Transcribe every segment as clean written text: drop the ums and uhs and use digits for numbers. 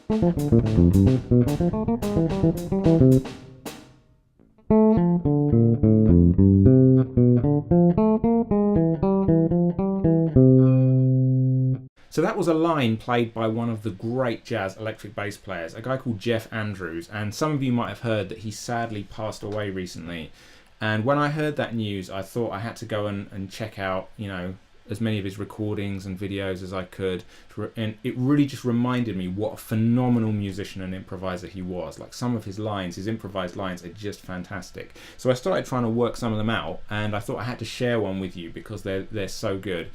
So that was a line played by one of the great jazz electric bass players, a guy called Jeff Andrews, and some of you might have heard that he sadly passed away recently. And when I heard that news, I thought I had to go and check out, you know, as many of his recordings and videos as I could, and it really just reminded me what a phenomenal musician and improviser he was. Like, some of his lines, his improvised lines, are just fantastic. So I started trying to work some of them out, and I thought I had to share one with you because they're so good.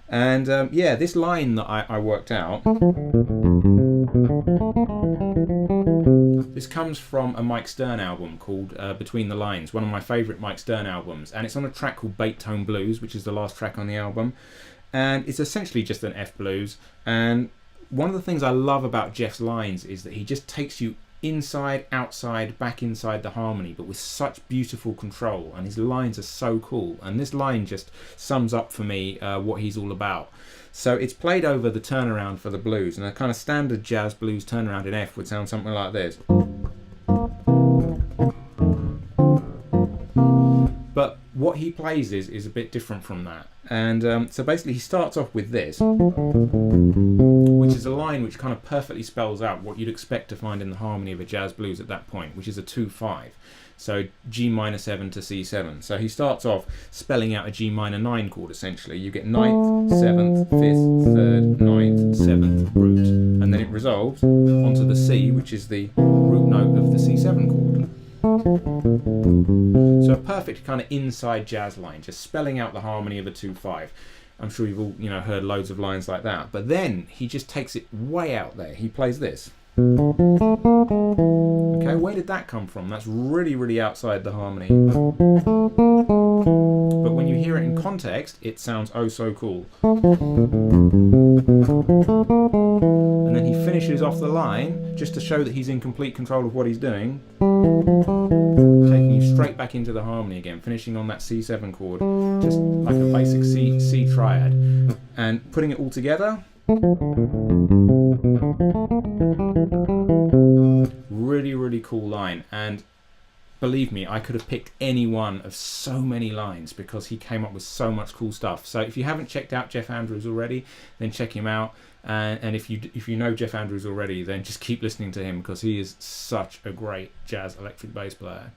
And yeah, this line that I worked out, this comes from a Mike Stern album called Between the Lines, one of my favourite Mike Stern albums, and it's on a track called Bait Tone Blues, which is the last track on the album, and it's essentially just an F blues. And one of the things I love about Jeff's lines is that he just takes you inside, outside, back inside the harmony, but with such beautiful control, and his lines are so cool, and this line just sums up for me what he's all about. So it's played over the turnaround for the blues, and a kind of standard jazz blues turnaround in F would sound something like this. But what he plays is a bit different from that. And so basically he starts off with this, which is a line which kind of perfectly spells out what you'd expect to find in the harmony of a jazz blues at that point, which is a 2-5. So G minor 7 to C7. So he starts off spelling out a G minor 9 chord essentially. You get 9th, 7th, 5th, 3rd, 9th, 7th root. And then it resolves onto the C, which is the root note of the C7 chord. So a perfect kind of inside jazz line, just spelling out the harmony of a 2-5. I'm sure you've all, you know, heard loads of lines like that. But then he just takes it way out there. He plays this. Okay, where did that come from? That's really, really outside the harmony. But when you hear it in context, it sounds oh so cool. And then he finishes off the line, just to show that he's in complete control of what he's doing, taking you straight back into the harmony again, finishing on that C7 chord, just like a basic C triad, and putting it all together. Really, really cool line. And believe me, I could have picked any one of so many lines because he came up with so much cool stuff. So if you haven't checked out Jeff Andrews already, then check him out. And if you know Jeff Andrews already, then just keep listening to him because he is such a great jazz electric bass player.